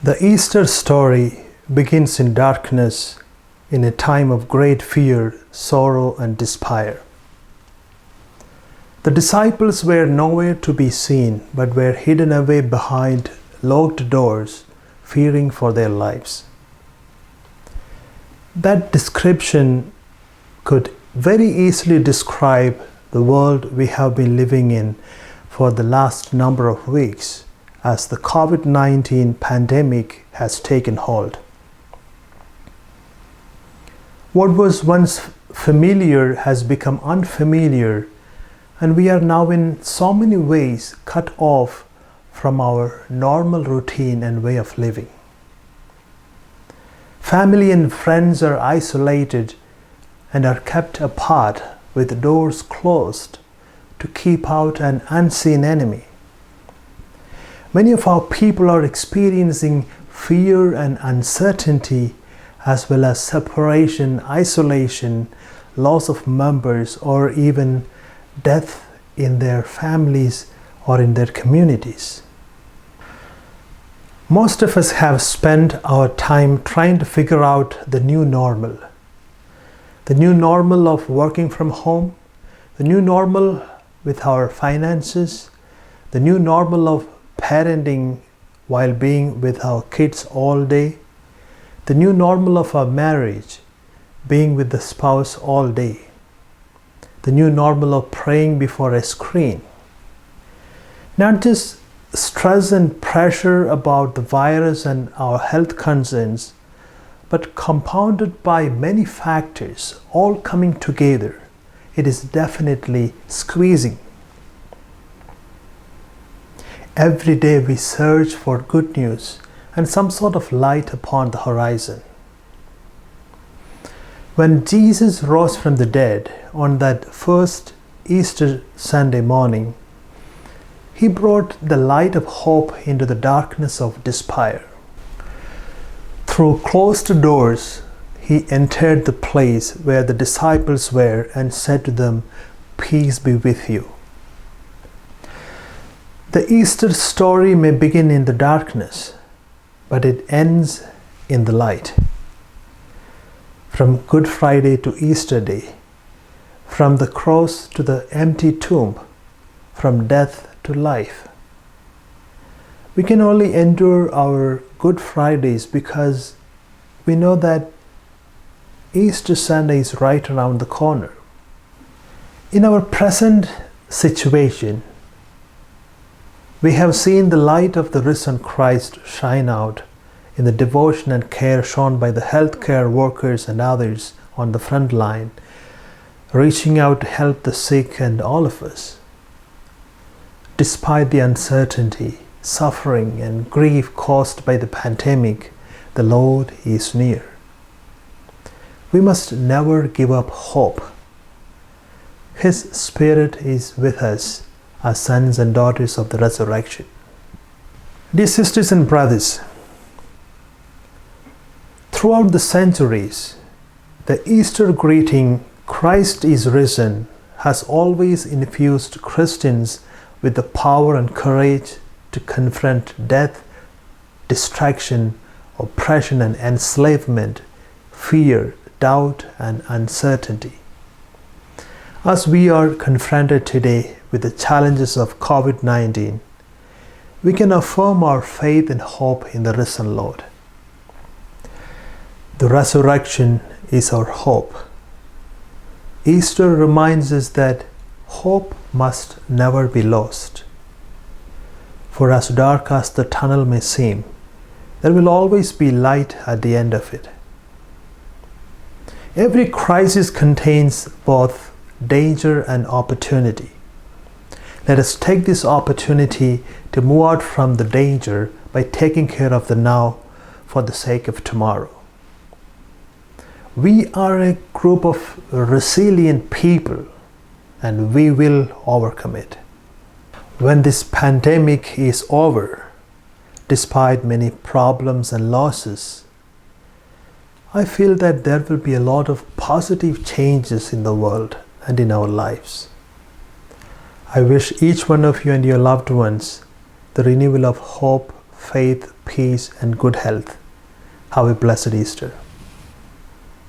The Easter story begins in darkness, in a time of great fear, sorrow, and despair. The disciples were nowhere to be seen, but were hidden away behind locked doors, fearing for their lives. That description could very easily describe the world we have been living in for the last number of weeks, as the COVID-19 pandemic has taken hold. What was once familiar has become unfamiliar, and we are now in so many ways cut off from our normal routine and way of living. Family and friends are isolated and are kept apart with doors closed to keep out an unseen enemy. Many of our people are experiencing fear and uncertainty, as well as separation, isolation, loss of members, or even death in their families or in their communities. Most of us have spent our time trying to figure out the new normal. The new normal of working from home, the new normal with our finances, the new normal of parenting while being with our kids all day, the new normal of our marriage, being with the spouse all day, the new normal of praying before a screen. Not just stress and pressure about the virus and our health concerns, but compounded by many factors all coming together, it is definitely squeezing. Every day we search for good news and some sort of light upon the horizon. When Jesus rose from the dead on that first Easter Sunday morning, He brought the light of hope into the darkness of despair. Through closed doors, He entered the place where the disciples were and said to them, "Peace be with you." The Easter story may begin in the darkness, but it ends in the light. From Good Friday to Easter Day, from the cross to the empty tomb, from death to life. We can only endure our Good Fridays because we know that Easter Sunday is right around the corner. In our present situation, we have seen the light of the risen Christ shine out in the devotion and care shown by the healthcare workers and others on the front line, reaching out to help the sick and all of us. Despite the uncertainty, suffering, and grief caused by the pandemic, the Lord is near. We must never give up hope. His Spirit is with us as sons and daughters of the resurrection. Dear sisters and brothers, throughout the centuries, the Easter greeting, "Christ is risen," has always infused Christians with the power and courage to confront death, distraction, oppression and enslavement, fear, doubt, and uncertainty. As we are confronted today with the challenges of COVID-19, we can affirm our faith and hope in the risen Lord. The resurrection is our hope. Easter reminds us that hope must never be lost. For as dark as the tunnel may seem, there will always be light at the end of it. Every crisis contains both danger and opportunity. Let us take this opportunity to move out from the danger by taking care of the now for the sake of tomorrow. We are a group of resilient people, and we will overcome it. When this pandemic is over, despite many problems and losses, I feel that there will be a lot of positive changes in the world and in our lives. I wish each one of you and your loved ones the renewal of hope, faith, peace, and good health. Have a blessed Easter.